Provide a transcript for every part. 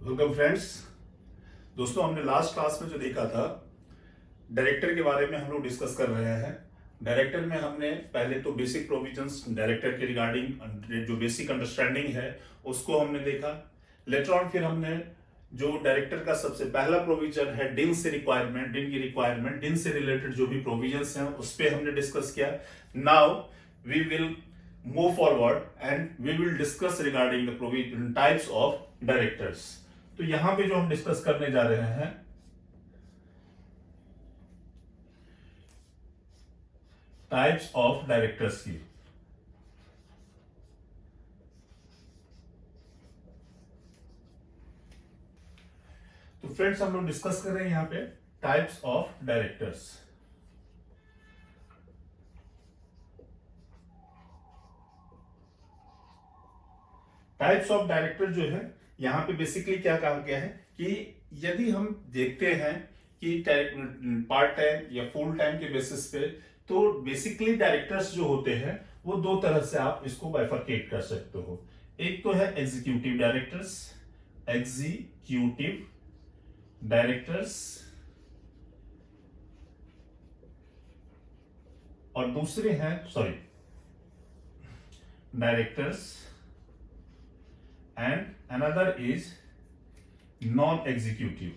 Welcome friends. दोस्तों, हमने last class में जो देखा था, डायरेक्टर के बारे में हम लोग डिस्कस कर रहे हैं। डायरेक्टर में हमने पहले तो बेसिक प्रोविजंस डायरेक्टर के रिगार्डिंग जो बेसिक अंडरस्टैंडिंग है उसको हमने देखा। लेटर ऑन फिर हमने जो डायरेक्टर का सबसे पहला प्रोविजन है डिन से रिक्वायरमेंट, डिन की रिक्वायरमेंट, डिन से रिलेटेड जो भी प्रोविजंस हैं उस पर हमने डिस्कस किया। Now we will move forward and we will discuss regarding the provision types of directors. तो यहां पे जो हम डिस्कस करने जा रहे हैं, टाइप्स ऑफ डायरेक्टर्स की। तो फ्रेंड्स, हम लोग डिस्कस कर रहे हैं यहां पे types of directors. Types of director जो है यहां पे बेसिकली क्या कहा गया है कि यदि हम देखते हैं कि पार्ट टाइम या फुल टाइम के बेसिस पे, तो बेसिकली डायरेक्टर्स जो होते हैं वो दो तरह से आप इसको बाइफरकेट कर सकते हो। एक तो है एग्जीक्यूटिव डायरेक्टर्स, एग्जीक्यूटिव डायरेक्टर्स, और दूसरे हैं directors, and another is non executive.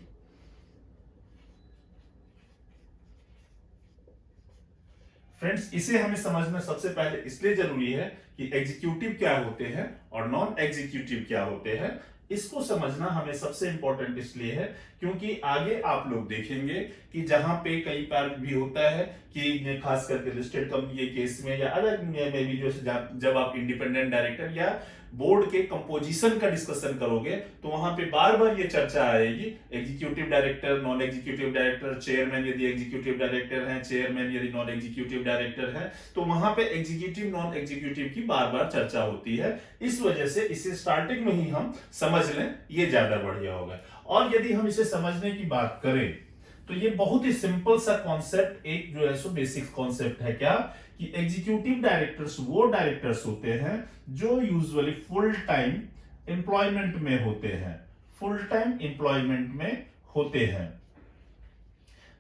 Friends, इसे हमें समझना सबसे पहले इसलिए जरूरी है कि एग्जीक्यूटिव क्या होते हैं और नॉन एग्जीक्यूटिव क्या होते हैं। इसको समझना हमें सबसे इंपॉर्टेंट इसलिए है क्योंकि आगे आप लोग देखेंगे कि जहां पे कई बार भी होता है कि खास करके लिस्टेड कंपनी के केस में या अदर में भी जो जब आप इंडिपेंडेंट डायरेक्टर या बोर्ड के कंपोजिशन का डिस्कशन करोगे तो वहां पे बार बार ये चर्चा आएगी, executive director, non executive director, chairman यदि एग्जीक्यूटिव डायरेक्टर हैं, चेयरमैन यदि नॉन एग्जीक्यूटिव डायरेक्टर है, तो वहां पे एग्जीक्यूटिव नॉन एग्जीक्यूटिव की बार बार चर्चा होती है। इस वजह से इसे स्टार्टिंग में ही हम समझ लें, ये ज्यादा बढ़िया होगा। और यदि हम इसे समझने की बात करें तो ये बहुत ही सिंपल सा कॉन्सेप्ट, एक जो है सो बेसिक कॉन्सेप्ट है क्या कि एग्जीक्यूटिव डायरेक्टर्स वो डायरेक्टर्स होते हैं जो यूजुअली फुल टाइम एम्प्लॉयमेंट में होते हैं, फुल टाइम एम्प्लॉयमेंट में होते हैं।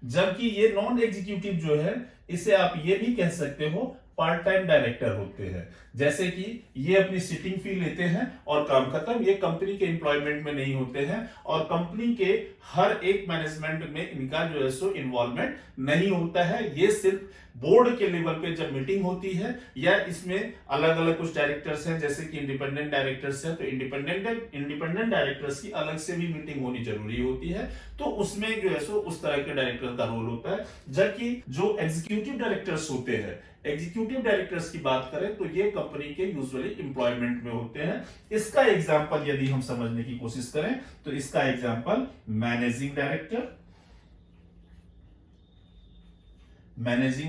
जबकि ये नॉन एग्जीक्यूटिव जो है इसे आप ये भी कह सकते हो पार्ट टाइम डायरेक्टर होते हैं। जैसे कि ये अपनी सिटिंग फी लेते हैं और काम खत्म, ये कंपनी के एम्प्लॉयमेंट में नहीं होते हैं और कंपनी के हर एक मैनेजमेंट में इनका जो है सो इन्वॉल्वमेंट नहीं होता है। ये सिर्फ बोर्ड के लेवल पे जब मीटिंग होती है या इसमें अलग अलग कुछ डायरेक्टर्स हैं जैसे कि इंडिपेंडेंट डायरेक्टर्स हैं, तो इंडिपेंडेंट डायरेक्टर्स की अलग से भी मीटिंग होनी जरूरी होती है, तो उसमें जो है सो उस तरह के डायरेक्टर का रोल होता है। जबकि जो एग्जीक्यूटिव डायरेक्टर्स होते हैं, एग्जीक्यूटिव डायरेक्टर्स की बात करें तो ये कंपनी के यूजुअली एम्प्लॉयमेंट में होते हैं। इसका एग्जांपल यदि हम समझने की कोशिश करें तो इसका एग्जांपल मैनेजिंग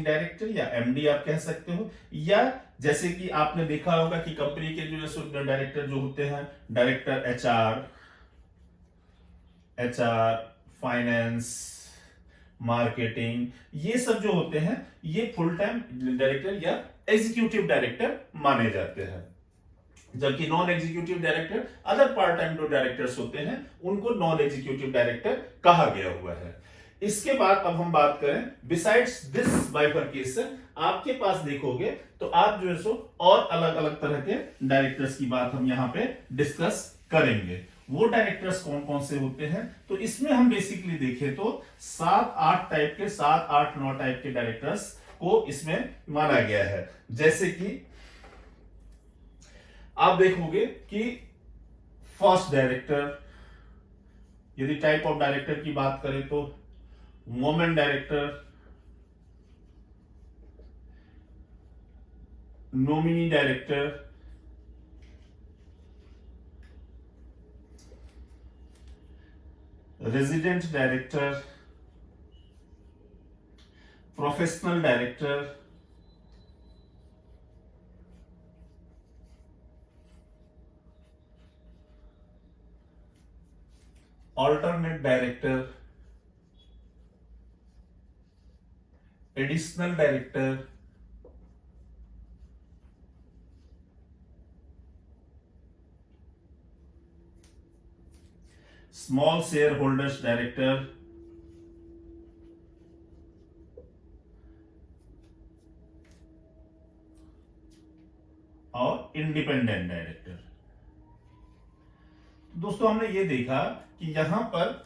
डायरेक्टर या एमडी आप कह सकते हो, या जैसे कि आपने देखा होगा कि कंपनी के जो डायरेक्टर जो होते हैं, डायरेक्टर एचआर, फाइनेंस, मार्केटिंग, ये सब जो होते हैं ये फुल टाइम डायरेक्टर या एग्जीक्यूटिव डायरेक्टर माने जाते हैं। जबकि non executive director, other part time जो डायरेक्टर्स होते हैं उनको नॉन एग्जीक्यूटिव डायरेक्टर कहा गया हुआ है। इसके बाद अब हम बात करें बिसाइड्स दिस बाइफरकेशन, आपके पास देखोगे तो आप जो है सो और अलग अलग तरह के डायरेक्टर्स की बात हम यहां पे डिस्कस करेंगे। वो डायरेक्टर्स कौन कौन से होते हैं, तो इसमें हम बेसिकली देखें तो 7-8 टाइप के, 7-8-9 टाइप के डायरेक्टर्स को इसमें माना गया है। जैसे कि आप देखोगे कि फर्स्ट डायरेक्टर, यदि टाइप ऑफ डायरेक्टर की बात करें तो women director, nominee director, resident director, professional director, alternate director, additional director, small share holders director और इंडिपेंडेंट डायरेक्टर। दोस्तों हमने ये देखा कि यहां पर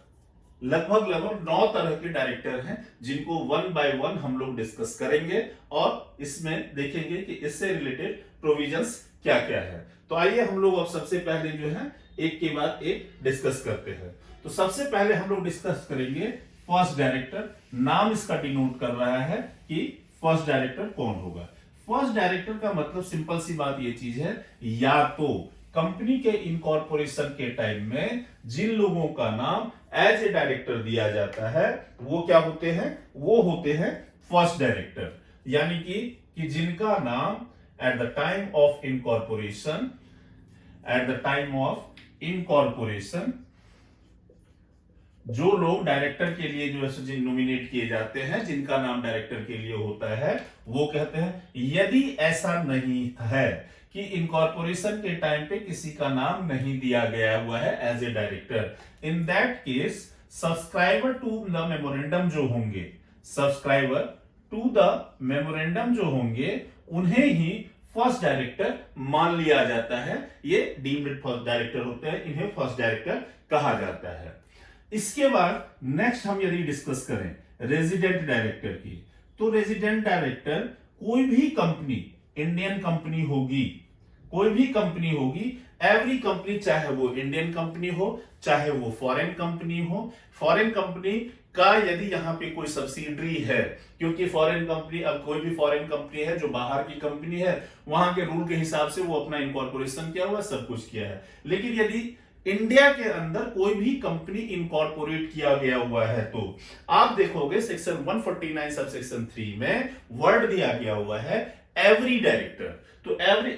लगभग 9 तरह के डायरेक्टर हैं जिनको वन बाय वन हम लोग डिस्कस करेंगे और इसमें देखेंगे कि इससे रिलेटेड प्रोविजंस क्या क्या है। तो आइए हम लोग अब सबसे पहले जो है एक के बाद एक डिस्कस करते हैं। तो सबसे पहले हम लोग डिस्कस करेंगे फर्स्ट डायरेक्टर। नाम इसका डिनोट कर रहा है कि फर्स्ट डायरेक्टर कौन होगा। फर्स्ट डायरेक्टर का मतलब सिंपल सी बात ये चीज है, या तो कंपनी के इनकॉर्पोरेशन के टाइम में जिन लोगों का नाम एज ए डायरेक्टर दिया जाता है वो क्या होते हैं, वो होते हैं फर्स्ट डायरेक्टर। यानी कि जिनका नाम at the time of incorporation जो लोग डायरेक्टर के लिए जो है नॉमिनेट किए जाते हैं, जिनका नाम डायरेक्टर के लिए होता है, वो कहते हैं। यदि ऐसा नहीं है कि इनकॉर्पोरेशन के टाइम पे किसी का नाम नहीं दिया गया हुआ है as a director, in that case subscriber to the memorandum जो होंगे उन्हें ही फर्स्ट डायरेक्टर मान लिया जाता है। ये डीम्ड फर्स्ट डायरेक्टर होते हैं, इन्हें फर्स्ट डायरेक्टर कहा जाता है। इसके बाद नेक्स्ट हम यदि डिस्कस करें रेजिडेंट डायरेक्टर की, तो रेजिडेंट डायरेक्टर कोई भी कंपनी, इंडियन कंपनी होगी, कोई भी कंपनी होगी, एवरी कंपनी, चाहे वो इंडियन कंपनी हो चाहे वो फॉरेन कंपनी हो, फॉरेन कंपनी का यदि यहां पे कोई सब्सिडरी है, क्योंकि फॉरेन कंपनी, अब कोई भी फॉरेन कंपनी है जो बाहर की कंपनी है, वहां के रूल के हिसाब से वो अपना इनकॉर्पोरेशन किया हुआ, सब कुछ किया है। लेकिन यदि इंडिया के अंदर कोई भी कंपनी इनकॉर्पोरेट किया गया हुआ है, तो आप देखोगे सेक्शन 149 सब सेक्शन 3 में वर्ड दिया गया हुआ है एवरी डायरेक्टर। तो एवरी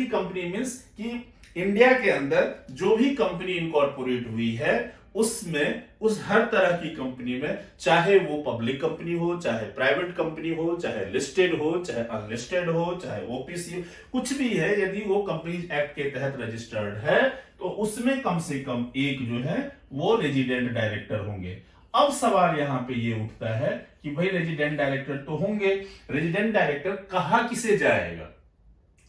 कंपनी मींस कि इंडिया के अंदर जो भी कंपनी इनकॉर्पोरेट हुई है उसमें, उस हर तरह की कंपनी में, चाहे वो पब्लिक कंपनी हो, चाहे प्राइवेट कंपनी हो, चाहे लिस्टेड हो, चाहे अनलिस्टेड हो, चाहे ओपीसी हो, कुछ भी है, यदि वो कंपनीज एक्ट के तहत रजिस्टर्ड है तो उसमें कम से कम एक जो है वो रेजिडेंट डायरेक्टर होंगे। अब सवाल यहां पे ये उठता है कि भाई रेजिडेंट डायरेक्टर तो होंगे, रेजिडेंट डायरेक्टर कहा किसे जाएगा,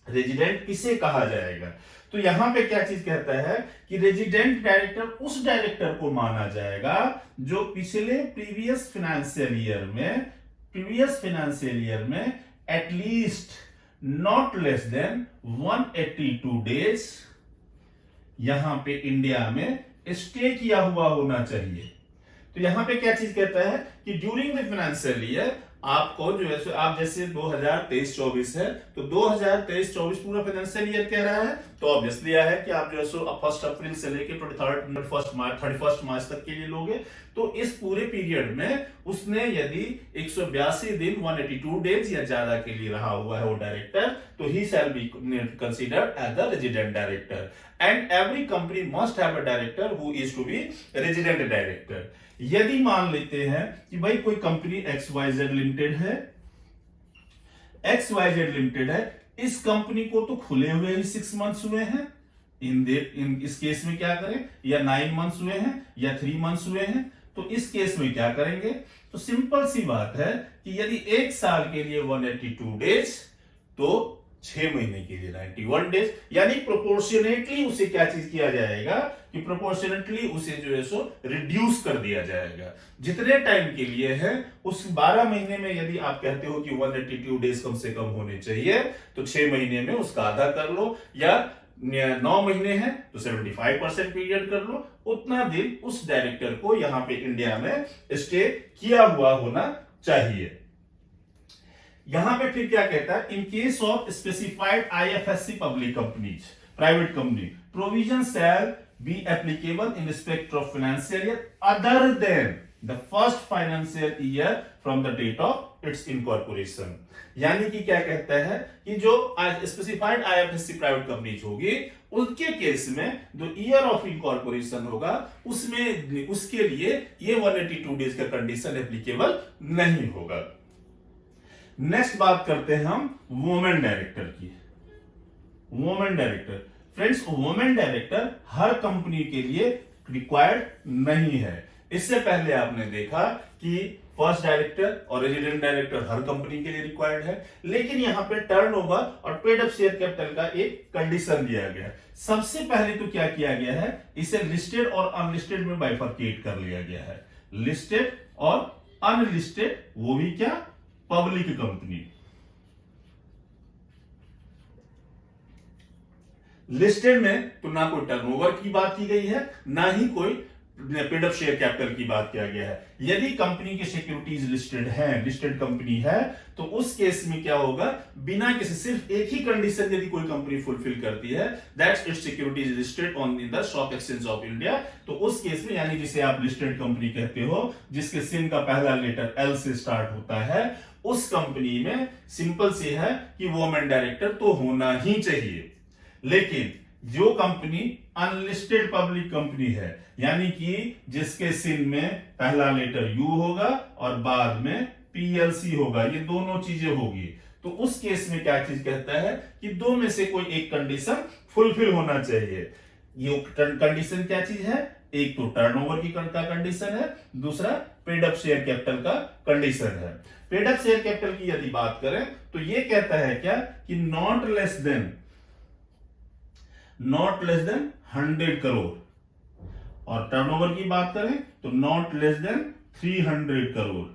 रेजिडेंट किसे कहा जाएगा? तो यहां पे क्या चीज कहता है कि रेजिडेंट डायरेक्टर उस डायरेक्टर को माना जाएगा जो पिछले प्रीवियस फाइनेंशियल ईयर में at least not less then 182 days यहां पे इंडिया में स्टे किया हुआ होना चाहिए। तो यहां पे क्या चीज कहता है कि ड्यूरिंग द फाइनेंशियल ईयर आपको जो है, आप जैसे 2023-24 है तो 2023-24 पूरा फाइनेंशियल ईयर कह रहा है, तो ऑब्वियसली है कि आप जो है 1 अप्रैल से लेके 31 मार्च तक के लिए लोगे। तो इस पूरे पीरियड में उसने यदि 182 दिन 182 डेज या ज्यादा के लिए रहा हुआ है वो डायरेक्टर, तो he shall be considered as the resident director. And every company must have a director who is to be resident director. यदि मान लेते हैं कि भाई कोई कंपनी XYZ लिमिटेड है, इस कंपनी को तो खुले हुए ही 6 मंथ्स हुए हैं, इस केस में क्या करें, या 9 मंथ्स हुए हैं या 3 मंथ्स हुए हैं, तो इस केस में क्या करेंगे? तो सिंपल सी बात है कि यदि 1 साल के लिए 182 डेज, तो 6 महीने के लिए 91 डेज, यानी प्रोपोर्शनेटली उसे क्या चीज किया जाएगा कि प्रोपोर्शनेटली उसे जो है सो रिड्यूस कर दिया जाएगा। जितने टाइम के लिए है उस 12 महीने में यदि आप कहते हो कि 182 डेज कम से कम होने चाहिए, तो 6 महीने में उसका आधा कर लो, या 9 महीने हैं तो 75% पीरियड कर लो, उतना दिन उस डायरेक्टर को यहां पे इंडिया में स्टे किया हुआ होना चाहिए। यहां पे फिर क्या कहता है, in case of specified IFSC public companies, private company, provision shall be applicable in respect of financial year other than the first financial year from the date of its incorporation. यानी कि क्या कहता है कि जो स्पेसिफाइड IFSC प्राइवेट कंपनीज होगी, उनके case में जो ईयर ऑफ इनकॉर्पोरेशन होगा उसमें, उसके लिए ये 182 डेज का कंडीशन एप्लीकेबल नहीं होगा। नेक्स्ट बात करते हैं हम वुमेन डायरेक्टर की। Women director, friends women director हर कंपनी के लिए रिक्वायर्ड नहीं है। इससे पहले आपने देखा कि फर्स्ट डायरेक्टर और रेजिडेंट डायरेक्टर हर कंपनी के लिए रिक्वायर्ड है, लेकिन यहां पे टर्नओवर और पेड अप शेयर कैपिटल का एक कंडीशन दिया गया है। सबसे पहले तो क्या किया गया है, इसे लिस्टेड और अनलिस्टेड में बाइफरकेट कर लिया गया है। लिस्टेड और अनलिस्टेड, वो भी क्या, पब्लिक कंपनी। लिस्टेड में तो ना कोई टर्नओवर की बात की गई है, ना ही कोई पेड अप शेयर कैपिटल की बात किया गया है। यदि कंपनी की सिक्योरिटीज लिस्टेड है, लिस्टेड कंपनी है, तो उस केस में क्या होगा, बिना किसी, सिर्फ एक ही कंडीशन यदि कोई कंपनी फुलफिल करती है, that's it's securities listed on the stock exchange of India, तो उस केस में, यानी जिसे आप लिस्टेड कंपनी कहते हो, जिसके सिन का पहला लेटर एल से स्टार्ट होता है, उस कंपनी में सिंपल से है कि वुमेन डायरेक्टर तो होना ही चाहिए। लेकिन जो कंपनी अनलिस्टेड पब्लिक कंपनी है, यानी कि जिसके सिन में पहला लेटर यू होगा और बाद में पीएलसी होगा, ये दोनों चीजें होगी, तो उस केस में क्या चीज कहता है कि दो में से कोई एक कंडीशन फुलफिल होना चाहिए। ये कंडीशन क्या चीज है, एक तो टर्नओवर की कंडीशन है, दूसरा पेड अप शेयर कैपिटल का कंडीशन है। पेड अप शेयर कैपिटल की यदि बात करें तो ये कहता है क्या कि नॉट लेस देन 100 करोड़, और टर्नओवर की बात करें तो not less then 300 crore,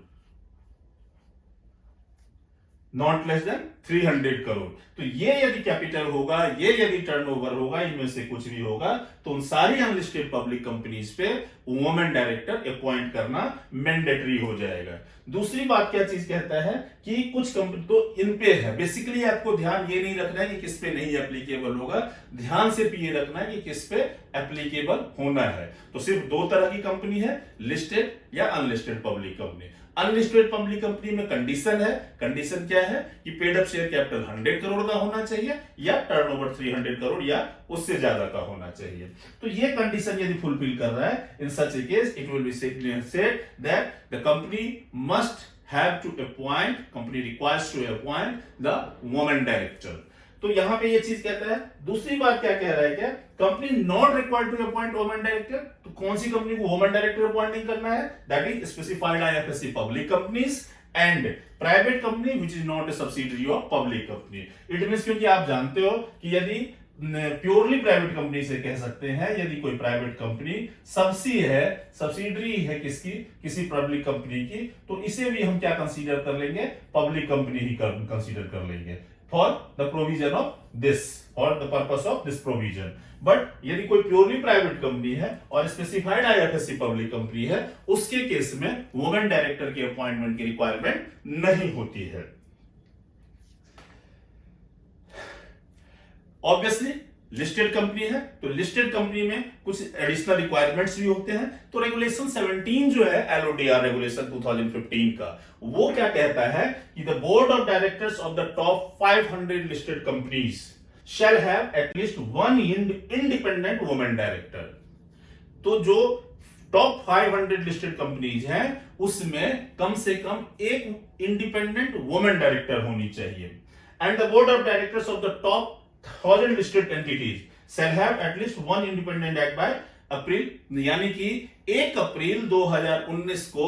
not less then 300 crore. तो ये यदि कैपिटल होगा, ये यदि टर्नओवर होगा, इनमें से कुछ भी होगा, तो उन सारी अनलिस्टेड पब्लिक कंपनीज पे वुमेन डायरेक्टर अपॉइंट करना मैंडेटरी हो जाएगा। दूसरी बात क्या चीज कहता है कि कुछ कंपनी तो इन पे है, बेसिकली आपको ध्यान ये नहीं रखना है कि किस पे नहीं एप्लीकेबल होगा, ध्यान से ये रखना है कि किस पे एप्लीकेबल होना है। तो सिर्फ दो तरह की कंपनी है, लिस्टेड या unlisted public company. Unlisted public company में कंडीशन है, कंडीशन क्या है कि paid up share capital 100 crore का होना चाहिए या टर्नओवर 300 करोड़ या उससे ज्यादा का होना चाहिए। तो ये कंडीशन यदि फुलफिल कर रहा है, in such a case it will be said that the company must have to appoint, company requires to appoint the women director. तो यहां पे ये चीज कहता है। दूसरी बात क्या कह रहा है, क्या company not required to appoint women director, तो कौन सी कंपनी को वुमेन डायरेक्टर अपॉइंट नहीं करना है, that is specified IFSC public companies and private company which is not a subsidiary of public company. It means, क्योंकि आप जानते हो कि यदि प्योरली प्राइवेट कंपनी से कह सकते हैं, यदि कोई प्राइवेट कंपनी सब्सिडरी है किसकी, किसी पब्लिक कंपनी की, तो इसे भी हम क्या कंसीडर कर लेंगे, पब्लिक कंपनी ही कंसीडर कर लेंगे for the provision of this, for the purpose of this provision. But यदि कोई प्योरली प्राइवेट कंपनी है और स्पेसिफाइड आईएफएससी पब्लिक कंपनी है, उसके केस में वुमेन डायरेक्टर के अपॉइंटमेंट की रिक्वायरमेंट नहीं होती है। ऑब्वियसली लिस्टेड कंपनी है, तो लिस्टेड कंपनी में कुछ एडिशनल रिक्वायरमेंट्स भी होते हैं। तो रेगुलेशन 17 जो है एलओडीआर रेगुलेशन 2015 का, वो क्या कहता है कि the board of directors of the top 500 listed companies shall have at least one independent women director. तो जो टॉप 500 लिस्टेड कंपनीज हैं, उसमें कम से कम एक इंडिपेंडेंट वुमेन डायरेक्टर होनी चाहिए। And the board of directors of the top 1000 listed entities shall have at least one independent act by अप्रैल, यानी कि 1 अप्रैल 2019 को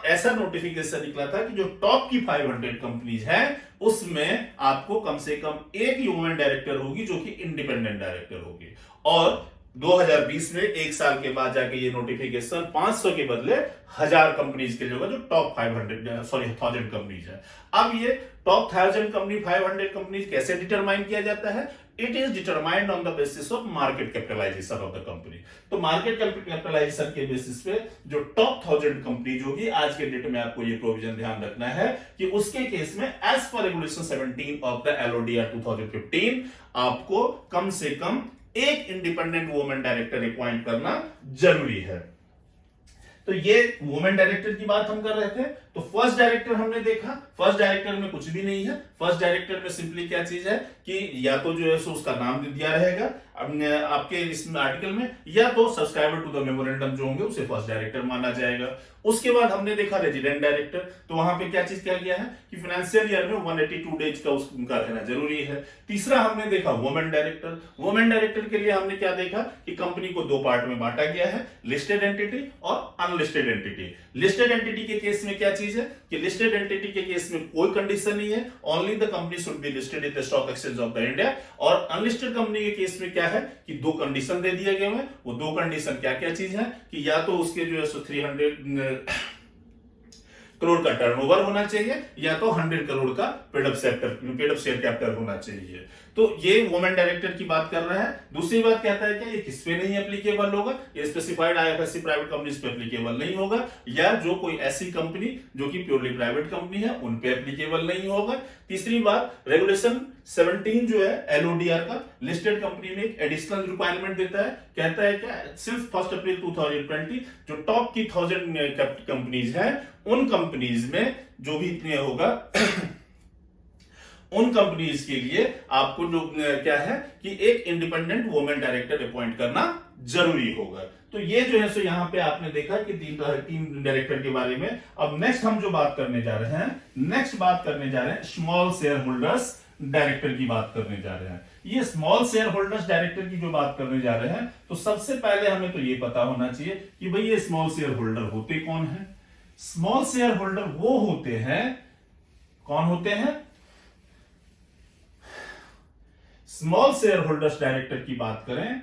ऐसा नोटिफिकेशन निकला था कि जो टॉप की 500 कंपनीज हैं, उसमें आपको कम से कम एक वुमेन डायरेक्टर होगी जो कि इंडिपेंडेंट डायरेक्टर होगी। और 2020 में एक साल के बाद जाके ये नोटिफिकेशन 500 के बदले 1000 कंपनीज के लिए होगा, जो टॉप 1000 कंपनीज है। अब ये टॉप 1000 कंपनी 500 कंपनीज कैसे डिटरमाइन किया जाता है, it is determined on the basis of market capitalisation of the company. तो मार्केट कैपिटलाइजेशन के बेसिस पे जो टॉप 1000 कंपनीज होगी, आज के डेट में आपको ये प्रोविजन ध्यान रखना है कि उसके केस में as per regulation 17 of the LODR 2015 आपको कम से कम एक इंडिपेंडेंट वुमेन डायरेक्टर अपॉइंट करना जरूरी है। तो ये वुमेन डायरेक्टर की बात हम कर रहे थे। तो तो फर्स्ट डायरेक्टर हमने देखा, फर्स्ट डायरेक्टर में कुछ भी नहीं है। फर्स्ट डायरेक्टर में सिंपली क्या चीज है कि या तो जो है सो उसका नाम दिया रहेगा आपके इस आर्टिकल में, या तो सब्सक्राइबर टू द मेमोरेंडम जो होंगे उसे फर्स्ट डायरेक्टर माना जाएगा। उसके बाद हमने देखा रेजिडेंट डायरेक्टर, तो वहां पे क्या चीज किया गया है कि फाइनेंशियल ईयर में 182 डेज का उनका रहना जरूरी है। तीसरा हमने देखा वुमेन डायरेक्टर। वुमेन डायरेक्टर के लिए हमने क्या देखा कि कंपनी को दो पार्ट में बांटा गया है, लिस्टेड एंटिटी और अनलिस्टेड एंटिटी। लिस्टेड एंटिटी के केस में क्या चीज है कि लिस्टेड एंटिटी के केस में कोई कंडीशन नहीं है, only the company should be listed in the stock exchange of the India. और अनलिस्टेड कंपनी के केस में क्या है कि दो कंडीशन दे दिए गए हैं। वो दो कंडीशन क्या क्या चीज है कि या तो उसके जो है 300 करोड़ का टर्नओवर होना चाहिए, या तो 100 करोड़ का पेड अप शेयर कैपिटल होना चाहिए। तो ये वुमेन डायरेक्टर की बात कर रहा है। दूसरी बात कहता है कि ये किस पे नहीं एप्लीकेबल होगा, ये स्पेसिफाइड आईएफएससी प्राइवेट कंपनीज पे एप्लीकेबल नहीं होगा, या जो कोई ऐसी कंपनी जो कि प्योरली प्राइवेट कंपनी है उन पे एप्लीकेबल नहीं होगा। तीसरी बात, रेगुलेशन 17 जो है एलओडीआर का लिस्टेड कंपनी में एक एडिशनल रिक्वायरमेंट देता है, कहता है क्या सिर्फ 1 अप्रैल 2020 जो टॉप की 1000 कंपनीज है उन कंपनीज में जो भी इतने होगा उन कंपनीज के लिए आपको जो क्या है कि एक इंडिपेंडेंट वुमेन डायरेक्टर अपॉइंट करना जरूरी होगा। तो ये जो है सो यहां पे आपने देखा कि तीन डायरेक्टर के बारे में। अब नेक्स्ट हम जो बात करने जा रहे हैं, नेक्स्ट बात करने जा रहे हैं स्मॉल शेयर होल्डर्स डायरेक्टर की बात करने जा रहे हैं। ये स्मॉल शेयर होल्डर्स डायरेक्टर की जो बात करने जा रहे हैं, तो सबसे पहले हमें तो ये पता होना चाहिए कि भाई ये स्मॉल शेयर होल्डर होते कौन है। स्मॉल शेयर होल्डर वो होते हैं, कौन होते हैं, स्मॉल शेयर होल्डर्स डायरेक्टर की बात करें,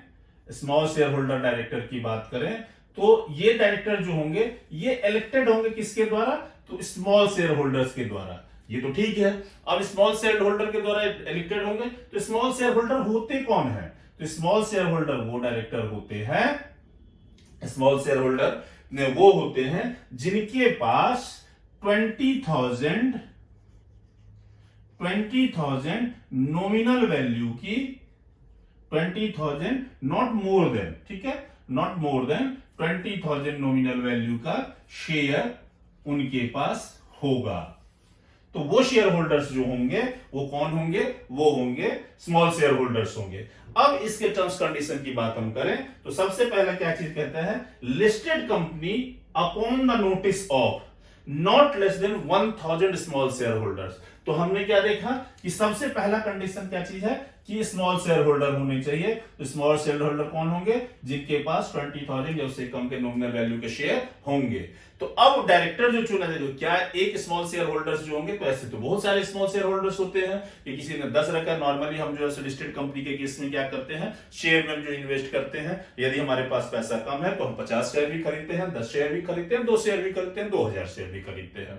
स्मॉल शेयर होल्डर डायरेक्टर की बात करें तो ये डायरेक्टर जो होंगे ये इलेक्टेड होंगे किसके द्वारा, तो स्मॉल शेयर होल्डर्स के द्वारा। ये तो ठीक है। अब स्मॉल शेयर होल्डर के द्वारा इलेक्टेड होंगे तो स्मॉल शेयर होल्डर होते कौन है, तो स्मॉल शेयर होल्डर वो डायरेक्टर होते हैं, स्मॉल शेयर होल्डर वो होते हैं जिनके पास 20,000 नॉमिनल वैल्यू की 20,000 नॉट मोर देन, ठीक है, not more then 20,000 nominal value का शेयर उनके पास होगा। तो वो शेयर होल्डर्स जो होंगे वो कौन होंगे, वो होंगे स्मॉल शेयर होल्डर्स होंगे। अब इसके टर्म्स कंडीशन की बात हम करें तो सबसे पहला क्या चीज कहता है, listed company upon the notice of not less than 1000 small share holders. तो हमने क्या देखा कि सबसे पहला कंडीशन क्या चीज है कि स्मॉल शेयर होल्डर होने चाहिए। तो स्मॉल शेयर होल्डर कौन होंगे, जिनके पास 20,000 या उससे कम के नॉमिनल वैल्यू के शेयर होंगे। तो अब डायरेक्टर जो चुना जाएगा, क्या एक स्मॉल शेयर होल्डर्स जो होंगे, तो ऐसे तो बहुत सारे स्मॉल शेयर होल्डर्स होते हैं कि किसी ने 10 रखा। नॉर्मली हम जो है लिस्टेड कंपनी के केस में क्या करते हैं, शेयर में जो इन्वेस्ट करते हैं, यदि हमारे पास पैसा कम है तो हम 50 शेयर भी खरीदते हैं, 10 शेयर भी खरीदते हैं, 2 शेयर भी खरीदते हैं, 2000 शेयर भी खरीदते हैं।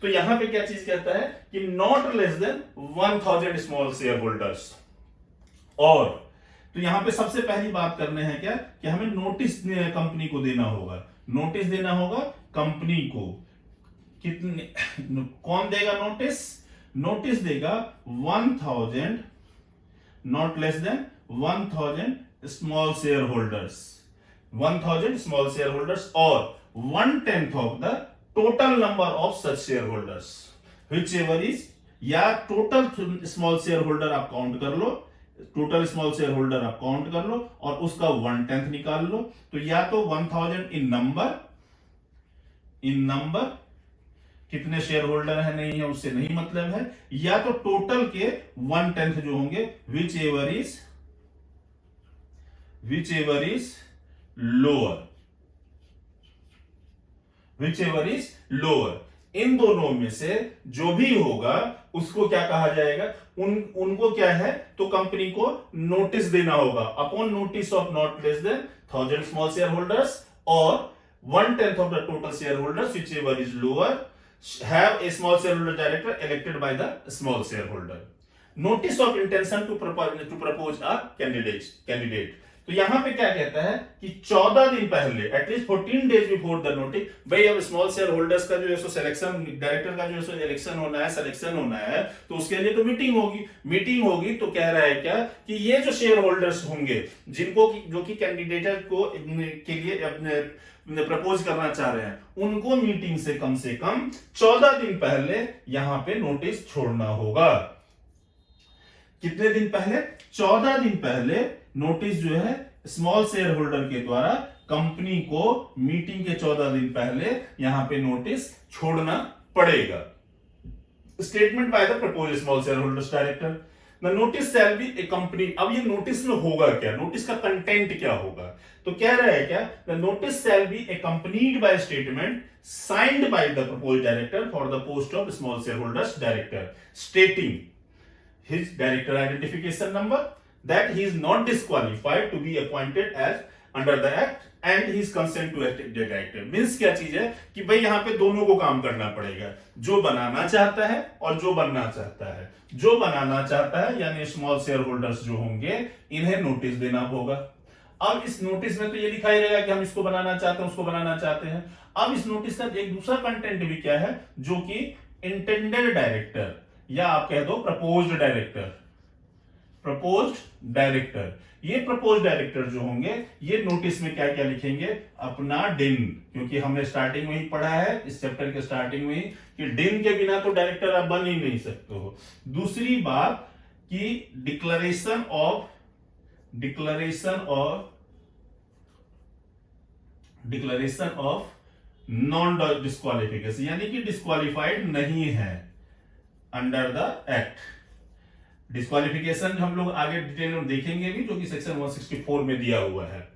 तो यहां पे क्या चीज कहता है कि not less than 1000 small share holders. और तो यहां पे सबसे पहली बात करने हैं क्या कि हमें नोटिस कंपनी को देना होगा, नोटिस देना होगा कंपनी को। कितने, कौन देगा नोटिस, नोटिस देगा 1000 not less than 1000 small share holders, 1000 small share holders और 1/10 of the total number of such share holders whichever is, या टोटल स्मॉल शेयर होल्डर आप काउंट कर लो, टोटल स्मॉल शेयर होल्डर आप count कर लो और उसका 1/10 निकाल लो। तो या तो 1000 इन नंबर कितने शेयर होल्डर है नहीं है उससे नहीं मतलब है, या तो टोटल के 1/10 जो होंगे विच एवर इज लोअर, इन दोनों में से जो भी होगा उसको क्या कहा जाएगा, उनको क्या है तो कंपनी को नोटिस देना होगा upon notice of not less than 1000 small share holders और 1/10 of the total share holders whichever is lower have a small share holder director elected by the small share holder. Notice of intention to propose a candidate. तो यहां पे क्या कहता है कि 14 दिन पहले, at least 14 days before the notice, भाई अब स्मॉल शेयर होल्डर्स का जो है सो सिलेक्शन, डायरेक्टर का जो है सो इलेक्शन होना है, सिलेक्शन होना है, तो उसके लिए तो मीटिंग होगी। तो कह रहा है क्या कि ये जो शेयर होल्डर्स होंगे जिनको जो कि कैंडिडेट को के लिए अपने प्रपोज करना चाह रहे हैं, उनको मीटिंग से कम 14 दिन पहले यहां पे नोटिस छोड़ना होगा। कितने दिन पहले? 14 दिन पहले नोटिस जो है स्मॉल शेयर होल्डर के द्वारा कंपनी को मीटिंग के 14 दिन पहले यहां पे नोटिस छोड़ना पड़ेगा। Statement by the propose small share holders director, the notice shall be A company. अब ये नोटिस में होगा क्या, नोटिस का कंटेंट क्या होगा? तो कह रहा है क्या, the notice shall be accompanied by statement signed by the proposed director for the post of small shareholders director, stating his director identification number, that he is not disqualified to be appointed as under the act and his consent to act as director। Means क्या चीज है कि भाई यहाँ पे दोनों को काम करना पड़ेगा, जो बनाना चाहता है और जो बनना चाहता है। जो बनाना चाहता है यानी स्मॉल शेयर होल्डर्स जो होंगे, इन्हें नोटिस देना होगा। अब इस नोटिस में तो ये लिखा ही रहेगा कि हम इसको बनाना चाहते हैं, उसको बनाना चाहते हैं। अब इस नोटिस का एक दूसरा कंटेंट भी क्या है, जो कि इंटेंडेड डायरेक्टर या आप कह दो प्रपोज्ड डायरेक्टर, प्रपोज्ड डायरेक्टर, ये प्रपोज्ड डायरेक्टर जो होंगे, ये नोटिस में क्या क्या लिखेंगे, अपना डिन, क्योंकि हमने स्टार्टिंग में ही पढ़ा है इस चैप्टर के स्टार्टिंग में ही कि डिन के बिना तो डायरेक्टर आप बन ही नहीं सकते हो। दूसरी बात कि डिक्लेरेशन ऑफ नॉन डिस्क्वालिफिकेशन, यानी कि डिस्क्वालिफाइड नहीं है अंडर द एक्ट। डिस्क्वालिफिकेशन हम लोग आगे डिटेल में देखेंगे भी, जो कि सेक्शन 164 में दिया हुआ है।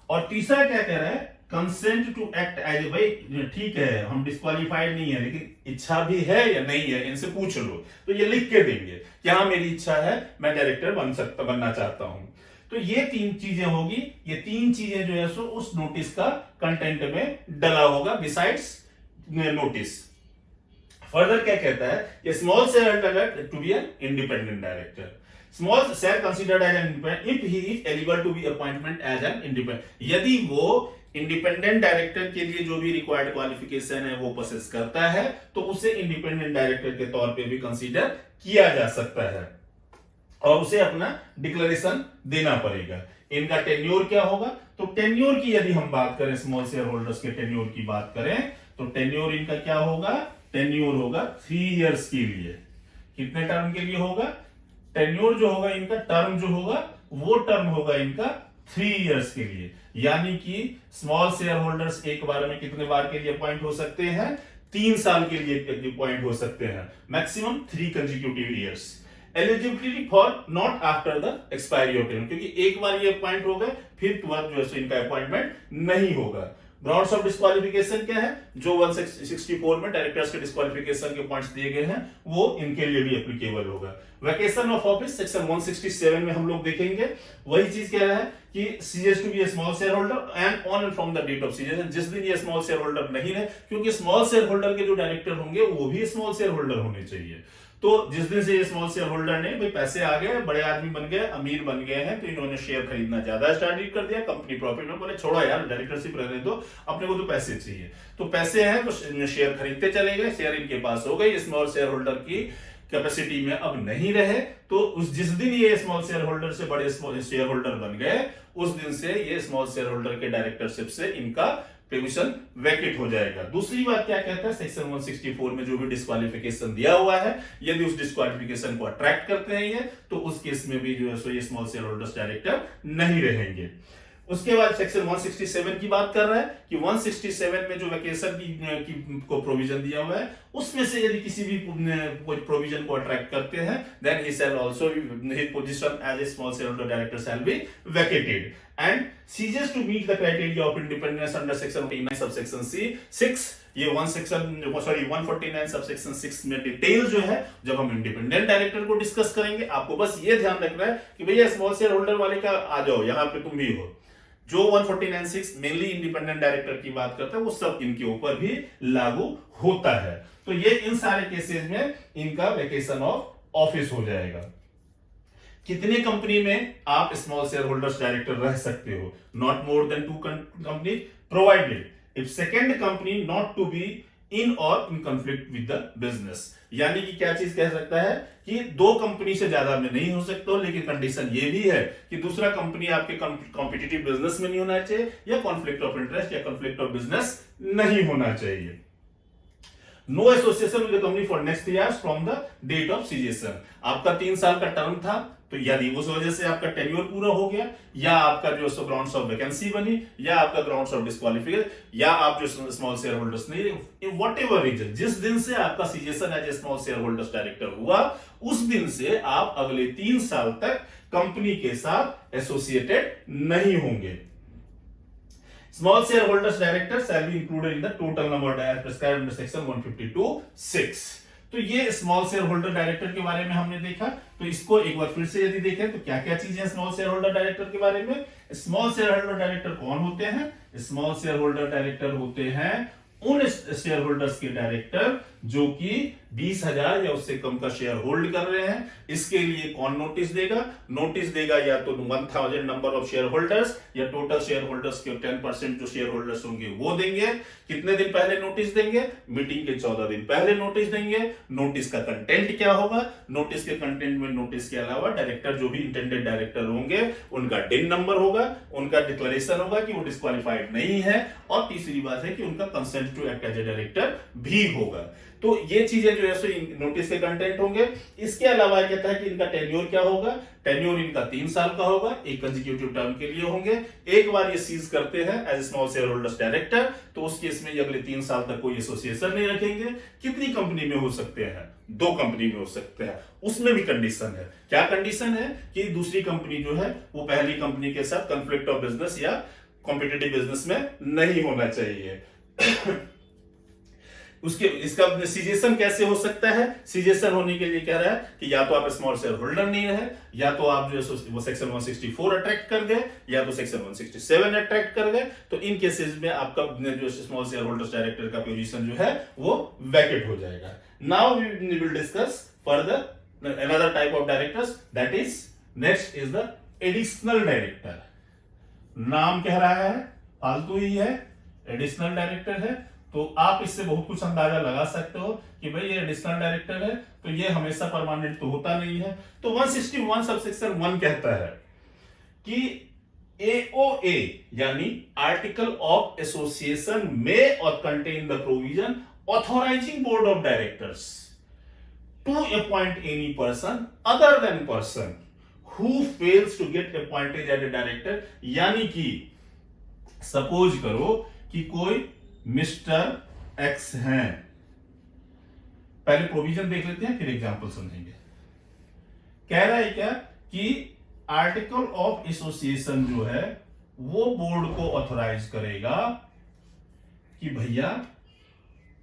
और तीसरा क्या कह रहा है, कंसेंट टू एक्ट एज, भाई ठीक है हम डिस्क्वालिफाइड नहीं है, लेकिन इच्छा भी है या नहीं है, इनसे पूछ लो। तो ये लिख के देंगे कि हाँ मेरी इच्छा है, मैं डायरेक्टर बनना चाहता हूं। तो ये 3 चीजें होगी, ये 3 चीजें जो है सो उस नोटिस का कंटेंट में डला होगा बिसाइड्स नोटिस। फर्दर क्या कहता है, ये small share holder to be an independent director, small share considered as an independent if he is eligible to be appointment as an independent, यदि वो इंडिपेंडेंट डायरेक्टर के लिए जो भी रिक्वायर्ड क्वालिफिकेशन है वो पोसेस करता है, तो उसे इंडिपेंडेंट डायरेक्टर के तौर पे भी कंसीडर किया जा सकता है और उसे अपना डिक्लेरेशन देना पड़ेगा। इनका टेन्योर क्या होगा, तो टेन्योर की यदि हम बात करें, स्मॉल शेयर होल्डर्स के टेन्योर की बात करें, तो टेन्योर इनका क्या होगा, टेन्योर होगा 3 इयर्स के लिए। कितने टर्म के लिए होगा, टेन्योर जो होगा इनका, टर्म जो होगा वो टर्म होगा इनका 3 इयर्स के लिए। यानी कि स्मॉल शेयर होल्डर्स एक बार में कितने बार के लिए अपॉइंट हो सकते हैं, 3 साल के लिए अपॉइंट हो सकते हैं, maximum 3 consecutive years. Eligibility for not after the expiry of term, क्योंकि एक बार ये अपॉइंट हो गए फिर तुरंत जो है इनका अपॉइंटमेंट नहीं होगा। ग्राउंड्स ऑफ डिस्क्वालिफिकेशन क्या है, जो 164 में डायरेक्टर्स के डिस्क्वालिफिकेशन के पॉइंट्स दिए गए हैं वो इनके लिए भी एप्लीकेबल होगा। वैकेशन ऑफ ऑफिस सेक्शन 167 में हम लोग देखेंगे, वही चीज कह रहा है कि ceases to be a small share holder and on and from the date of ceases, जिस दिन ये स्मॉल शेयर होल्डर नहीं है, क्योंकि स्मॉल शेयर होल्डर के जो डायरेक्टर होंगे वो भी स्मॉल शेयर होल्डर होने चाहिए। तो जिस दिन से ये स्मॉल शेयर होल्डर ने भाई पैसे आ गए, बड़े आदमी बन गए, अमीर बन गए हैं, तो इन्होंने शेयर खरीदना ज्यादा स्टार्ट कर दिया, कंपनी प्रॉफिट में, बोले छोड़ो यार डायरेक्टरशिप रहने दो, अपने को तो पैसे चाहिए। तो पैसे हैं तो शेयर खरीदते चले गए, शेयर इनके पास हो गए, स्मॉल शेयर होल्डर की कैपेसिटी में अब नहीं रहे, तो उस जिस दिन ये स्मॉल शेयर होल्डर से बड़े शेयर होल्डर बन गए, उस दिन से ये स्मॉल शेयर होल्डर के डायरेक्टरशिप से इनका पोजीशन वैकेट हो जाएगा। दूसरी बात क्या कहता है, सेक्शन 164 में जो भी डिस्क्वालिफिकेशन दिया हुआ है, यदि उस डिस्क्वालिफिकेशन को अट्रैक्ट करते हैं ये, तो उस केस में भी जो है सो ये स्मॉल शेयर होल्डर्स डायरेक्टर नहीं रहेंगे। उसके बाद सेक्शन 167 की बात कर रहा है कि 167 में जो वैकेशन की को प्रोविजन दिया हुआ है, उसमें से यदि किसी भी प्रोविजन को अट्रैक्ट करते हैं, then he shall also his position as a small share holder director shall be vacated and ceases to meet the criteria of independence under section 49 subsection C 6। ये 149 सबसेक्शन 6 में डिटेल जो है, जब हम independent director को discuss करेंगे, आपको बस ये ध्यान रखना है कि भैया स्मॉल शेयर होल्डर वाले का आ जाओ, यहां पे तुम भी हो। जो 149(6) मेनली इंडिपेंडेंट डायरेक्टर की बात करता है, वो सब इनके ऊपर भी लागू होता है। तो ये इन सारे केसेस में इनका वैकेशन ऑफ ऑफिस हो जाएगा। कितने कंपनी में आप स्मॉल शेयर होल्डर्स डायरेक्टर रह सकते हो, not more than 2 company, provided if second company not to be in और in conflict with the business. यानी कि क्या चीज कह सकता है कि दो कंपनी से ज्यादा में नहीं हो सकते, लेकिन कंडीशन ये भी है कि दूसरा कंपनी आपके कॉम्पिटिटिव बिजनेस में नहीं होना चाहिए, या कॉन्फ्लिक्ट ऑफ इंटरेस्ट या कॉन्फ्लिक्ट ऑफ बिजनेस नहीं होना चाहिए। No association with the company for next 3 years from the date of cessation. आपका 3 साल का टर्म था, तो यदि उस वजह से आपका टेन्योर पूरा हो गया, या आपका जो ग्राउंड्स ऑफ वैकेंसी बनी, या आपका ग्राउंड्स ऑफ डिस्क्वालिफिकेशन, या आप जो स्मॉल शेयर होल्डर्स नहीं, वट एवर रीजन, जिस दिन से आपका cessation as a small share holders director हुआ, उस दिन से आप अगले 3 साल तक कंपनी के साथ एसोसिएटेड नहीं होंगे। Small shareholders director shall be included in the total number as prescribed under section 152(6). तो ये स्मॉल शेयर होल्डर डायरेक्टर के बारे में हमने देखा। तो इसको एक बार फिर से यदि देखें तो क्या क्या चीजें स्मॉल शेयर होल्डर डायरेक्टर के बारे में। स्मॉल शेयर होल्डर डायरेक्टर कौन होते हैं? स्मॉल शेयर होल्डर डायरेक्टर होते हैं उन शेयर होल्डर्स के डायरेक्टर जो कि 20,000 या उससे कम का शेयर होल्ड कर रहे हैं। इसके लिए कौन नोटिस देगा? नोटिस देगा या तो 1000 नंबर ऑफ शेयर होल्डर्स, या टोटल शेयर होल्डर्स के 10% जो शेयर होल्डर्स होंगे वो देंगे। कितने दिन पहले नोटिस देंगे? मीटिंग के 14 दिन पहले नोटिस देंगे। नोटिस का कंटेंट क्या होगा? नोटिस के कंटेंट में नोटिस के अलावा डायरेक्टर जो भी इंटेंडेड डायरेक्टर होंगे उनका डिन नंबर होगा, उनका डिक्लेरेशन होगा कि वो डिस्क्वालिफाइड नहीं है, और तीसरी बात है कि उनका consent to act as a director भी होगा। तो ये चीजें जो है सो नोटिस के कंटेंट होंगे। इसके अलावा कहता है कि इनका टेन्योर क्या होगा? टेन्योर इनका 3 साल का होगा, एक कंसेक्यूटिव टर्म के लिए होंगे। एक बार ये सीज करते हैं as small share holders director, तो उस केस में ये अगले 3 साल तक कोई एसोसिएशन नहीं रखेंगे। कितनी कंपनी में हो सकते हैं? 2 कंपनी में हो सकते हैं। उसमें भी कंडीशन है। क्या कंडीशन है? कि दूसरी कंपनी जो है वो पहली कंपनी के साथ कॉन्फ्लिक्ट ऑफ बिजनेस या कॉम्पिटिटिव बिजनेस में नहीं होना चाहिए। उसके इसका सीजेशन कैसे हो सकता है? सीजेशन होने के लिए कह रहा है कि या तो आप स्मॉल शेयर होल्डर नहीं रहे, या तो आप जो वो सेक्शन 164 अट्रैक्ट कर गए, या तो सेक्शन 167 अट्रैक्ट कर गए। तो इन केसेस में आपका जो स्मॉल शेयर होल्डर्स डायरेक्टर का पोजीशन जो है वो वैकेट हो जाएगा। Now we will discuss further another type of directors, that is next is the additional director. नाम कह रहा है फालतू ही है, एडिशनल डायरेक्टर है। तो आप इससे बहुत कुछ अंदाजा लगा सकते हो कि भाई ये एडिशनल डायरेक्टर है, तो ये हमेशा परमानेंट तो होता नहीं है। तो 161 सबसेक्शन 1 कहता है कि एओए यानी आर्टिकल ऑफ एसोसिएशन में और contain the provision authorising board of directors to appoint any person other than person who fails to get appointed as a director. यानी कि सपोज करो कि कोई मिस्टर एक्स हैं, पहले प्रोविजन देख लेते हैं फिर एग्जांपल समझेंगे। कह रहा है क्या कि आर्टिकल ऑफ एसोसिएशन जो है वो बोर्ड को ऑथराइज करेगा कि भैया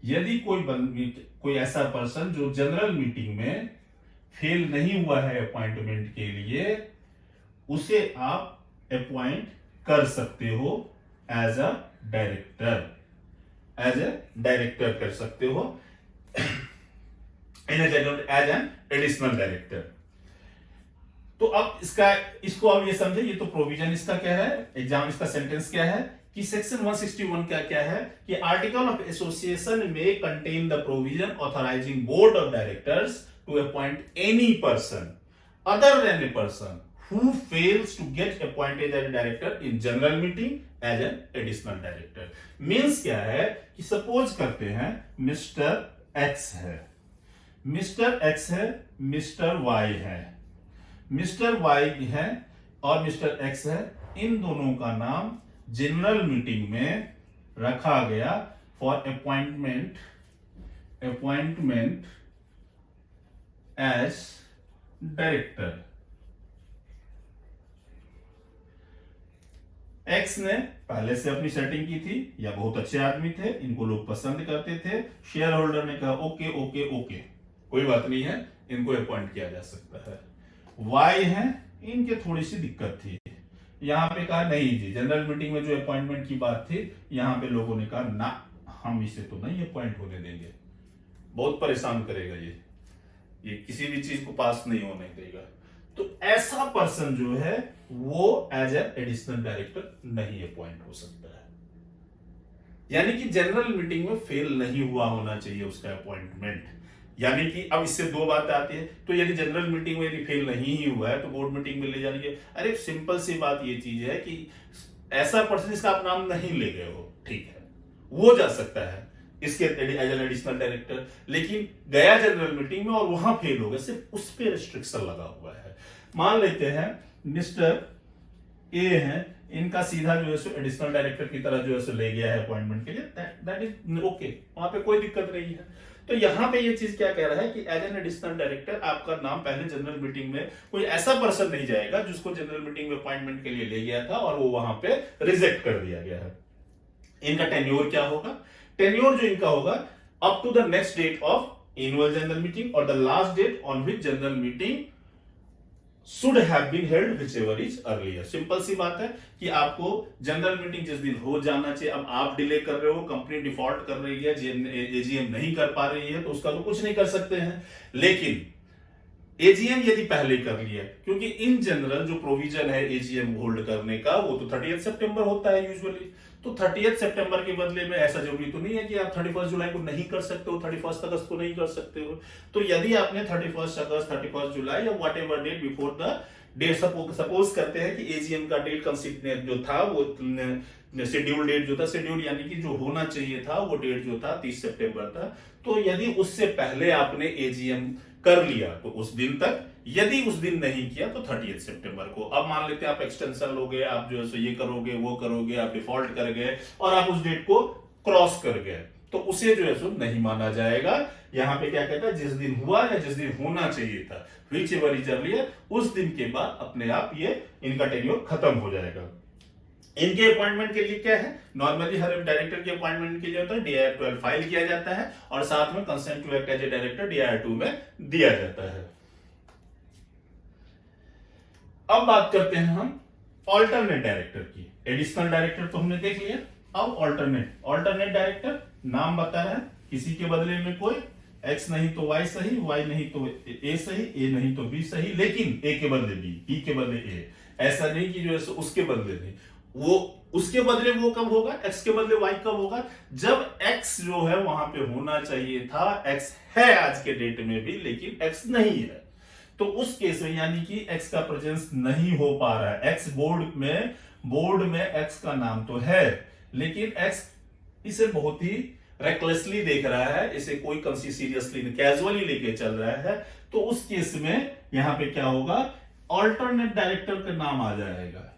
यदि कोई ऐसा पर्सन जो जनरल मीटिंग में फेल नहीं हुआ है अपॉइंटमेंट के लिए, उसे आप अपॉइंट कर सकते हो as a director, as a director कर सकते हो एज एन एडिशनल डायरेक्टर। तो अब इसको अब ये समझे, ये तो प्रोविजन इसका क्या है, एग्जाम इसका सेंटेंस क्या है कि सेक्शन 161 का क्या है कि आर्टिकल ऑफ एसोसिएशन में contain the provision authorising board of directors to appoint any person other than a person who fails to get appointed as a director in general meeting as an additional director। Means क्या है कि suppose करते हैं mister x है, mister x है, mister Y है, mister Y है और मिस्टर एक्स है। इन दोनों का नाम जनरल मीटिंग में रखा गया for appointment as director. X ने पहले से अपनी सेटिंग की थी या बहुत अच्छे आदमी थे, इनको लोग पसंद करते थे, शेयर होल्डर ने कहा ओके ओके ओके कोई बात नहीं है, इनको अपॉइंट किया जा सकता है। वाई है, इनके थोड़ी सी दिक्कत थी, यहां पे कहा नहीं जी, जनरल मीटिंग में जो अपॉइंटमेंट की बात थी यहां पे लोगों ने कहा ना, हम इसे तो नहीं अपॉइंट होने देंगे, बहुत परेशान करेगा ये किसी भी चीज को पास नहीं होने देगा। तो ऐसा पर्सन जो है वो एज ए एडिशनल डायरेक्टर नहीं अपॉइंट हो सकता है। यानी कि जनरल मीटिंग में फेल नहीं हुआ होना चाहिए उसका अपॉइंटमेंट। यानी कि अब इससे दो बातें आती है, तो यदि जनरल मीटिंग में यदि फेल नहीं ही हुआ है तो बोर्ड मीटिंग में ले जाने के, अरे सिंपल सी बात ये चीज है कि ऐसा पर्सन जिसका आप नाम नहीं ले गए हो, ठीक है, वो जा सकता है इसके एज एन एडिशनल डायरेक्टर, लेकिन गया जनरल मीटिंग में और वहां फेल हो गया, सिर्फ उस पर रिस्ट्रिक्शन लगा हुआ है। मान लेते हैं मिस्टर ए है, इनका सीधा जो है सो एडिशनल डायरेक्टर की तरह जो है सो ले गया है अपॉइंटमेंट के लिए, दैट इज ओके, वहां पे कोई दिक्कत नहीं है। तो यहां पे ये चीज क्या कह रहा है कि एज एन एडिशनल डायरेक्टर आपका नाम पहले जनरल मीटिंग में कोई ऐसा पर्सन नहीं जाएगा जिसको जनरल मीटिंग में अपॉइंटमेंट के लिए ले गया था और वो वहां पे रिजेक्ट कर दिया गया है। इनका टेन्योर क्या होगा? टेन्योर जो इनका होगा up to the next date of annual general meeting और the last date on which general meeting should have been held whichever is earlier। Simple सी बात है कि आपको जनरल मीटिंग जिस दिन हो जाना चाहिए, अब आप डिले कर रहे हो, कंपनी डिफॉल्ट कर रही है, एजीएम नहीं कर पा रही है, तो उसका तो कुछ नहीं कर सकते हैं। लेकिन एजीएम यदि पहले कर लिया, क्योंकि इन जनरल जो प्रोविजन है एजीएम होल्ड करने का वो तो 30 सितंबर होता है यूजुअली, तो 30 सितंबर के बदले में ऐसा जरूरी तो नहीं है कि आप 31 जुलाई को नहीं कर सकते हो, 31 अगस्त को नहीं कर सकते हो। तो यदि आपने 31 अगस्त, 31 जुलाई या whatever date before the date, suppose करते हैं कि एजीएम का डेट कंसिडर जो था वो शेड्यूल डेट जो था, शेड्यूल यानी कि जो होना चाहिए था वो डेट जो था 30 सितंबर था, तो यदि उससे पहले आपने एजीएम कर लिया तो उस दिन तक, यदि उस दिन नहीं किया तो 30 सितंबर को। अब मान लेते हैं आप एक्सटेंशन लोगे, आप जो है सो ये करोगे वो करोगे, आप डिफॉल्ट कर गए और आप उस डेट को क्रॉस कर गए, तो उसे जो है सो नहीं माना जाएगा। यहां पे क्या कहता है, जिस दिन हुआ या जिस दिन होना चाहिए था, विच एवर इज अर्लियर, उस दिन के बाद अपने आप ये इनका टेन्योर खत्म हो जाएगा। इनके अपॉइंटमेंट के लिए क्या है, नॉर्मली हर डायरेक्टर के अपॉइंटमेंट के लिए होता है DIR 12 फाइल किया जाता है और साथ में consent to act as a director DIR 2 में दिया जाता है। अब बात करते हैं हम ऑल्टरनेट डायरेक्टर की। एडिशनल डायरेक्टर तो हमने देख लिया, अब ऑल्टरनेट डायरेक्टर नाम बता रहा है, किसी के बदले में कोई X नहीं तो Y सही, Y नहीं तो A सही, A नहीं तो B सही, लेकिन A के बदले B के बदले A, ऐसा नहीं कि जो है उसके बदले नहीं, वो उसके बदले वो कब होगा, X के बदले Y कब होगा, जब X जो है वहां पे होना चाहिए था, X है आज के डेट में भी लेकिन X नहीं है, तो उस केस में यानी कि X का प्रेजेंस नहीं हो पा रहा है, X बोर्ड में X का नाम तो है लेकिन X इसे बहुत ही रेकलेसली देख रहा है, इसे कोई सीरियसली कैजुअली लेके चल रहा है, तो उस केस में यहां पे क्या होगा, ऑल्टरनेट डायरेक्टर का नाम आ जाएगा,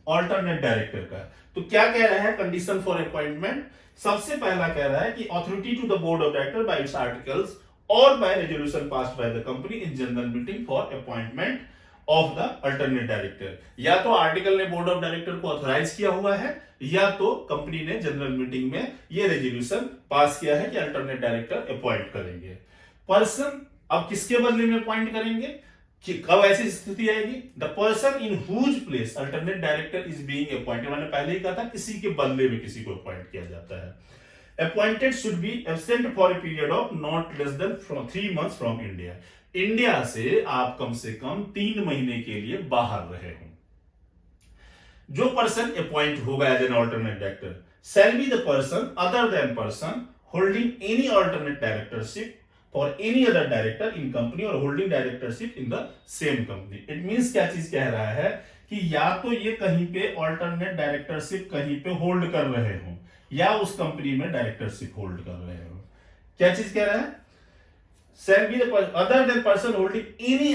ऑल्टरनेट डायरेक्टर का। तो क्या कह रहा है, कंडीशन फॉर अपॉइंटमेंट, सबसे पहला कह रहा है कि authority to the board of director by its articles और by resolution passed by the company in general meeting for appointment of the alternate director. या तो आर्टिकल ने बोर्ड ऑफ डायरेक्टर को ऑथराइज किया हुआ है या तो कंपनी ने जनरल मीटिंग में ये रेजोल्यूशन पास किया है कि अल्टरनेट डायरेक्टर अपॉइंट करेंगे। पर्सन अब किसके बदले में अपॉइंट करेंगे, कि कब ऐसी स्थिति आएगी, the person in whose place alternate director is being appointed, मैंने पहले ही कहा था किसी के बदले में किसी को अपॉइंट किया जाता है। Appointed should be absent for a period of not less then 3 months from India, India से आप कम से कम 3 महीने के लिए बाहर रहे हो। जो पर्सन अपॉइंट होगा as an alternate director shall be the person other than person holding any alternate directorship for any other director in company और holding directorship in the same company. It means क्या चीज कह रहा है कि या तो ये कहीं पे ऑल्टरनेट डायरेक्टरशिप कहीं पे होल्ड कर रहे हो या उस कंपनी में डायरेक्टरशिप होल्ड कर रहे हो। क्या चीज कह रहा है, shall be the other than person holding any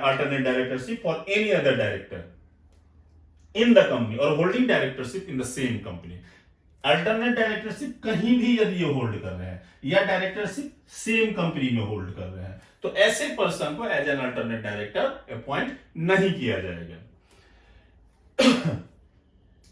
alternate directorship for any other director in the company or holding directorship in the same company। Alternate directorship कहीं भी यदि ये होल्ड कर रहे हैं या डायरेक्टरशिप सेम कंपनी में होल्ड कर रहे हैं तो ऐसे पर्सन को as an alternate director appoint नहीं किया जाएगा।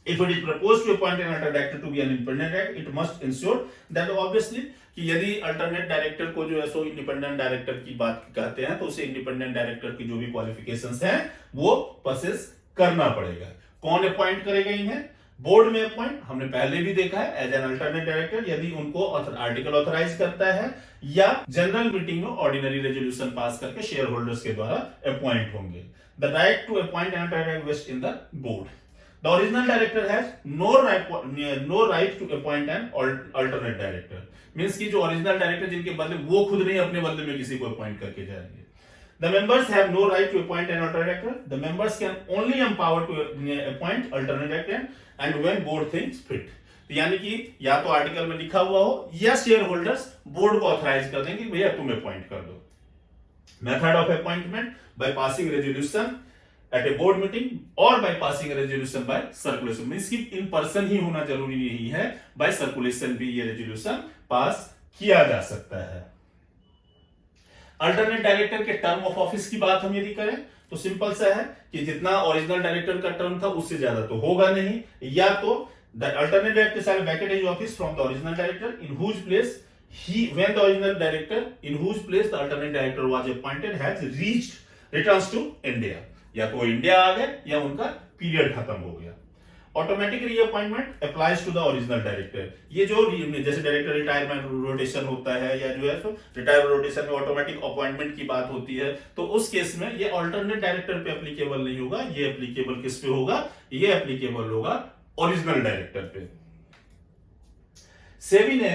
If it is proposed to appoint an alternate director to be an independent director, it must ensure that obviously कि यदि अल्टरनेट डायरेक्टर को जो है सो इंडिपेंडेंट डायरेक्टर की बात कहते हैं तो उसे इंडिपेंडेंट डायरेक्टर की जो भी क्वालिफिकेशंस हैं वो प्रोसेस करना पड़ेगा। कौन अपॉइंट करेगा इन्हें, बोर्ड में अपॉइंट, हमने पहले भी देखा है एज एन अल्टरनेट डायरेक्टर यदि उनको आर्टिकल ऑथराइज करता है या जनरल मीटिंग में ऑर्डिनरी रेजोल्यूशन पास करके शेयर होल्डर्स के द्वारा अपॉइंट होंगे। The right to appoint an alternate vest in the board, The original director has no right to appoint an alternate director. Means कि जो original director जिनके बदले वो खुद नहीं अपने बदले में किसी को appoint करके जाएंगे. The members have no right to appoint an alternate director. The members can only empower to appoint alternate director and when board thinks fit. यानी कि या तो आर्टिकल में लिखा हुआ हो या शेयर होल्डर्स बोर्ड को ऑथराइज कर देंगे भैया तुम अपॉइंट कर दो. Method of appointment by passing resolution at a board meeting और by passing resolution by circulation. Means कि इन पर्सन ही होना जरूरी नहीं है, बाय सर्कुलेशन भी ये रेजोल्यूशन पास किया जा सकता है. अल्टरनेट डायरेक्टर के टर्म ऑफ ऑफिस की बात हम यदि करें तो सिंपल सा है कि जितना ओरिजिनल डायरेक्टर का टर्म था उससे ज्यादा तो होगा नहीं, या तो the alternate director shall vacate his office from the original director in whose place when the original director in whose place the alternate director was appointed has returns to India. या तो इंडिया आ गए या उनका period खत्म हो गया. Automatic reappointment applies to the original director. ये जो जैसे डायरेक्टर रिटायरमेंट रोटेशन होता है या जो है रिटायर रोटेशन में ऑटोमेटिक अपॉइंटमेंट की बात होती है, तो उस केस में ये ऑल्टरनेट डायरेक्टर पे एप्लीकेबल नहीं होगा. ये एप्लीकेबल किस पे होगा? ये एप्लीकेबल होगा ओरिजिनल डायरेक्टर पे. सेबी ने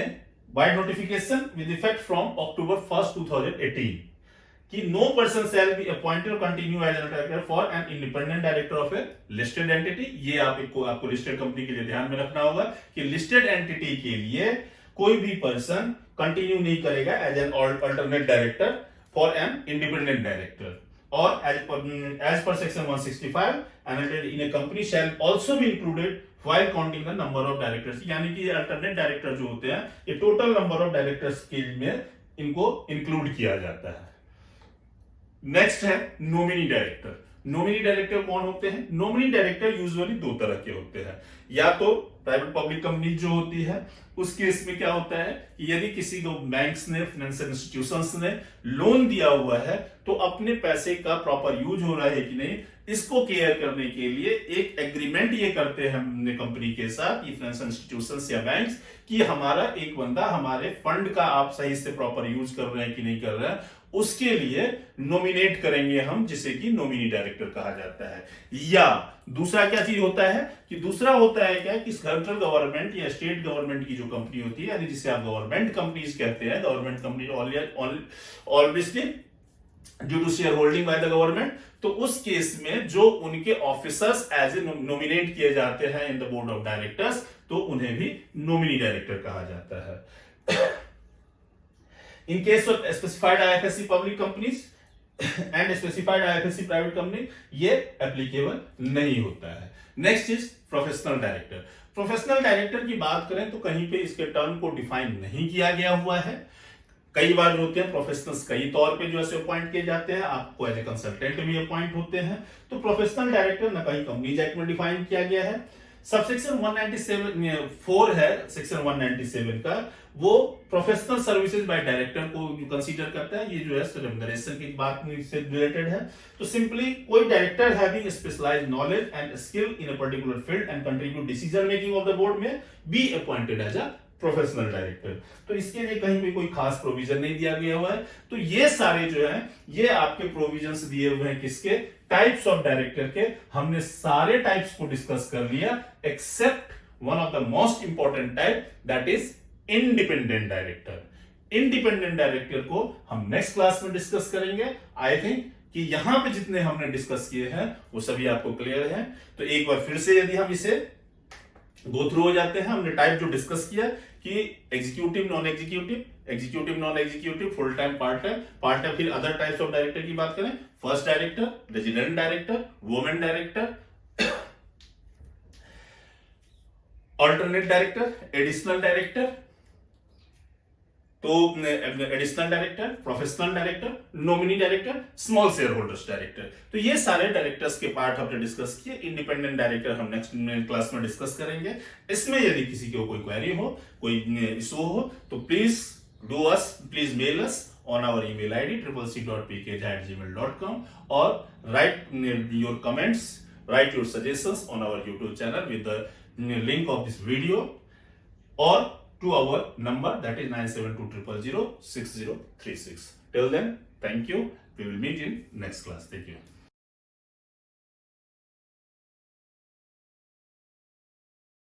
by notification with effect from October 1st 2018 कि no person shall be appointed और continue as an director for an independent director of a listed entity. ये आपको लिस्टेड कंपनी के लिए ध्यान में रखना होगा कि लिस्टेड एंटिटी के लिए कोई भी पर्सन कंटिन्यू नहीं करेगा as an alternate director for an independent director. Or as per section 165, annotated in a company shall also be included while counting the number of directors. यानी कि अल्टरनेट डायरेक्टर जो होते हैं ये टोटल नंबर ऑफ डायरेक्टर्स के में इनको include किया जाता है. नेक्स्ट है नॉमिनी डायरेक्टर. नॉमिनी डायरेक्टर कौन होते हैं? नॉमिनी डायरेक्टर यूजुअली दो तरह के होते हैं. या तो प्राइवेट पब्लिक कंपनी जो होती है उस केस में क्या होता है कि यदि किसी को बैंक्स ने फाइनेंशियल इंस्टीट्यूशंस ने लोन दिया हुआ है तो अपने पैसे का प्रॉपर यूज हो रहा है कि नहीं इसको केयर करने के लिए एक एग्रीमेंट ये करते हैं हमने कंपनी के साथ फाइनेंशियल इंस्टीट्यूशंस या बैंक्स कि हमारा एक बंदा हमारे फंड का आप सही से प्रॉपर यूज कर रहे हैं कि नहीं कर रहे हैं, उसके लिए नॉमिनेट करेंगे हम, जिसे कि नॉमिनी डायरेक्टर कहा जाता है. या दूसरा क्या चीज होता है कि दूसरा होता है क्या कि सेंट्रल गवर्नमेंट या स्टेट गवर्नमेंट की जो कंपनी होती है यानी जिसे आप गवर्नमेंट कंपनीज कहते हैं, government company obviously due to share holding by the government, तो उस केस में जो उनके ऑफिसर्स एज ए नॉमिनेट किए जाते हैं इन द बोर्ड ऑफ डायरेक्टर्स तो उन्हें भी नॉमिनी डायरेक्टर कहा जाता है. In case of specified IFSC public companies and specified IFSC private company, ये applicable नहीं होता है. Next is professional director. Professional director की बात करें तो कहीं पे इसके टर्म को डिफाइन नहीं किया गया हुआ है. कई बार होते हैं प्रोफेशनल्स कई तौर पे जो है अपॉइंट किए जाते हैं, आपको एज ए कंसल्टेंट भी अपॉइंट होते हैं. तो प्रोफेशनल डायरेक्टर न कहीं कंपनीज एक्ट में डिफाइन किया गया है. सबसेक्शन 197(4) है सेक्शन 197 का, वो प्रोफेशनल सर्विसेज बाय डायरेक्टर को कंसीडर करता है. ये जो है रेम्यूनरेशन की बात से रिलेटेड है. तो सिंपली कोई director having specialised knowledge and skill in a particular field and contribute decision making of the board में be appointed as a professional director. तो इसके लिए कहीं भी कोई खास प्रोविजन नहीं दिया गया हुआ है. तो ये सारे जो है ये आपके प्रोविजंस दिए हुए हैं किसके? टाइप्स ऑफ डायरेक्टर के. हमने सारे टाइप्स को डिस्कस कर लिया except one of the most important type that is independent director. Independent director को हम नेक्स्ट क्लास में डिस्कस करेंगे. आई थिंक कि यहां पे जितने हमने डिस्कस किए हैं वो सभी आपको क्लियर है. तो एक बार फिर से यदि हम इसे गो थ्रू हो जाते हैं, हमने टाइप जो डिस्कस किया कि executive non executive full time part time फिर अदर टाइप्स ऑफ डायरेक्टर की बात करें, first director, resident director, women director, alternate director, additional director, तो additional director, professional director, nominee director, small share holders director. तो ये सारे directors के part हमने डिस्कस किए. इंडिपेंडेंट डायरेक्टर हम नेक्स्ट क्लास में डिस्कस करेंगे. इसमें यदि किसी को कोई क्वेरी हो, कोई इशू हो, तो please mail us on our email ID CCC.pk@gmail.com or write your comments, write your suggestions on our YouTube channel with the link of this video or to our number that is 9720006036. Till then, thank you. We will meet in next class. Thank you.